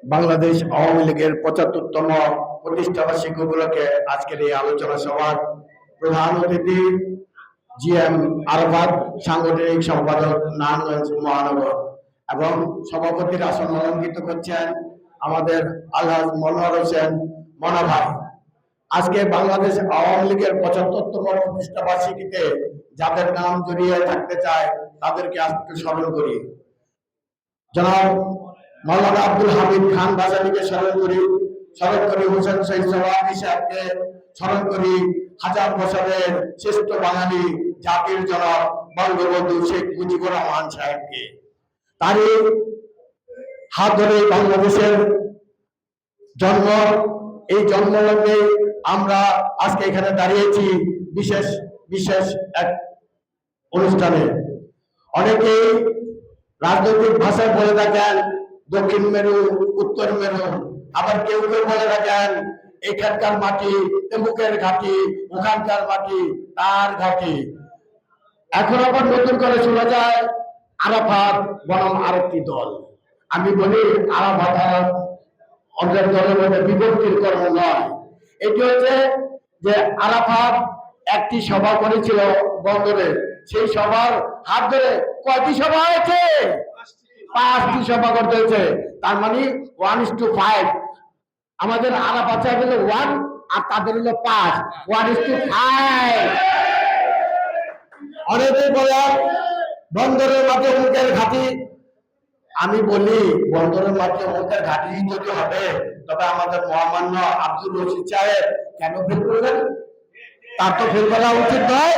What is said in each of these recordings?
বাংলাদেশ আওয়ামী লীগের ৭৫তম প্রতিষ্ঠাবার্ষিকী উপলক্ষে আজকের এই আলোচনা সভার প্রধান অতিথি জিএম আরাফাত, সাংগঠনিক সম্পাদক নারায়ণগঞ্জ মহানগর, এবং সভাপতির আসন অলঙ্কৃত করছেন আমাদের আলহাজ মনোয়ার হোসেন মনা ভাই। আজকে বাংলাদেশ আওয়ামী লীগের ৭৫তম প্রতিষ্ঠাবার্ষিকীতে যাদের নাম জড়িয়ে থাকতে চায় তাদেরকে আজকে স্মরণ করি। জনাব মৌলানা আব্দুল হামিদ খান বাজানিকে স্মরণ করি হোসেন শহীদ সোহরাওয়ার্দী সাহেবকে স্মরণ করি, হাজার বছরের শ্রেষ্ঠ বাঙালি জাতির জনক বঙ্গবন্ধু শেখ মুজিবুর রহমান সাহেবকে। তারই হাত ধরে বাংলাদেশের জন্ম। এই জন্মলগ্নে আমরা আজকে এখানে দাঁড়িয়েছি বিশেষ এক অনুষ্ঠানে। অনেকেই রাজনৈতিক ভাষায় বলে থাকেন দক্ষিণ মেরু, উত্তর মেরু, আবার কেউ কেউ বলে থাকেন এখানকার মাটি তেমুকের ঘাটি, ওখানকার মাটি তার ঘাটি। এখন আবার নতুন করে শোনা যায় আরাফাত বনাম আরেকটি দল। আমি বলি আরাফাত অন্যের দলের মধ্যে বিভক্তির কর্ম নয়। এটি হচ্ছে যে আরাফাত একটি সভা করেছিল বন্দরে, সেই সভার হাত ধরে কয়টি সভা হয়েছে? 5টি সভা করতে হয়েছে। তার মানে 1:5। আমাদের আরাফাত সাহেব হলো 1 আর তাদের হলো 5, 1:5। অনেকেই বলে বন্দরের মাঠে মুখের ঘাটি। আমি বলি বন্দরের মাঠে মুখের ঘাটি যদি হবে তবে আমাদের মহামান্য আব্দুল রশিদ সাহেব কেন ফেল করলেন? তার তো ফেল করা উচিত নয়।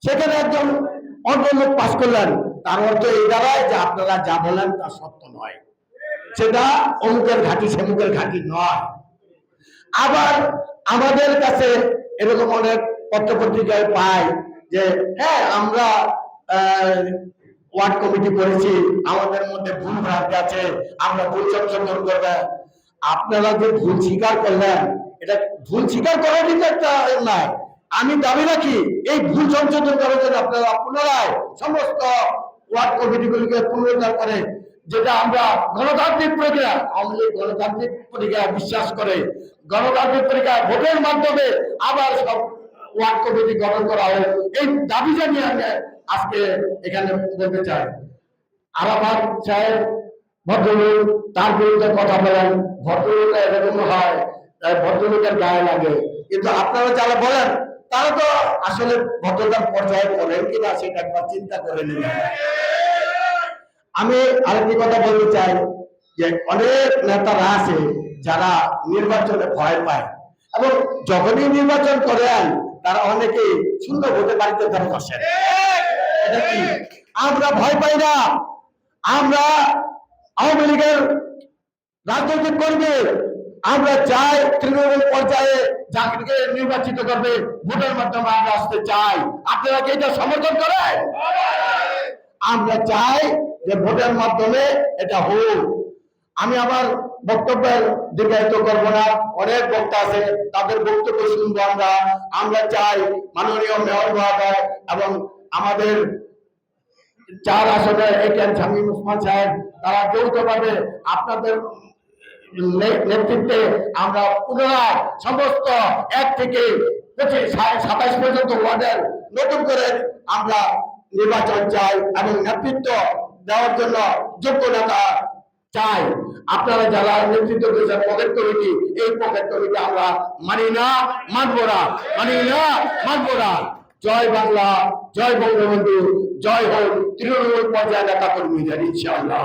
সেখানে একজন অন্য লোক পাশ করলেন, তার অর্থ এই দাঁড়ায় যে আপনারা যা বলেন তা সত্য নয়, সেটা অমুকের ঘাটি সেমুকের ঘাটি নয়। আবার আমাদের কাছে এরকম অনেক পত্রপত্রিকায় পাই যে হ্যাঁ আমরা ওয়ার্ড কমিটি করেছি, আমাদের মধ্যে ভুল ভ্রান্তি আছে, আমরা ভুল সংশোধন করবে। আপনারা যে ভুল স্বীকার করলেন, এটা ভুল স্বীকার করারই তো একটা নাই। আমি দাবি রাখি এই ভুল সংশোধন করার জন্য আপনারা পুনরায় সমস্ত ওয়ার্ড কমিটিগুলিকে পুনরুদ্ধার করে, যেটা আমরা গণতান্ত্রিক প্রক্রিয়া, আওয়ামী লীগ গণতান্ত্রিক প্রক্রিয়ায় বিশ্বাস করে, গণতান্ত্রিক প্রক্রিয়ায় ভোটের মাধ্যমে আবার সব ওয়ার্ড কমিটি গঠন করা হয়। এই দাবি জানিয়ে আমি আজকে এখানে বলতে চাই। আরাফাত সাহেব ভদ্রলোক, তার বিরুদ্ধে কথা বলেন, ভদ্রলোক এরকম হয়, ভদ্রলোকের গায়ে লাগে। কিন্তু আপনারা যারা বলেন তারা তো আসলে ভদ্রতার পর্যায়ে করেন কিনা সেটা একবার চিন্তা করে নিন। আমি আরেকটি কথা বলতে চাই যে অনেক নেতারা আছে যারা নির্বাচনে ভয় পায়, এবং যখনই নির্বাচন করেন তারা অনেকেই শূন্য ভোটে বাড়িতে ফেরত বসেন। এটা কি? আমরা ভয় পাই না। আমরা আওয়ামী লীগের রাজনৈতিক কর্মী, আমরা চাই তৃণমূল পর্যায়ে যাকে নির্বাচিত করবে ভোটের মাধ্যমে আমরা আসতে চাই। আপনারা কি এটা সমর্থন করেন? আমরা চাই যে ভোটের মাধ্যমে এটা হোক। আমি আমার বক্তব্যের দীর্ঘায়িত করব না, অনেক বক্তা আছে, তাদের বক্তব্য শুনবো আমরা। আমরা চাই মাননীয় মেয়র মহোদয় এবং আমাদের 4 আসনে এটিএম শামীম ওসমান সাহেব, তারা যৌথভাবে আপনাদের নেতৃত্বে আমরা পুনরায় সমস্ত 1 থেকে 27 পর্যন্ত ওয়ার্ডের নতুন করে আমরা নির্বাচন চাই এবং নেতৃত্ব দেওয়ার জন্য যোগ্য নেতা চাই। আপনারা যারা নেতৃত্ব দিয়েছেন পকেট কমিটি, এই পকেট কমিটি আমরা মানি না, মানবো না, মানি না, মানবো না। জয় বাংলা, জয় বঙ্গবন্ধু, জয় হোক তৃণমূল পর্যায়ে নেতা কর্মীদের, ইনশাআল্লাহ।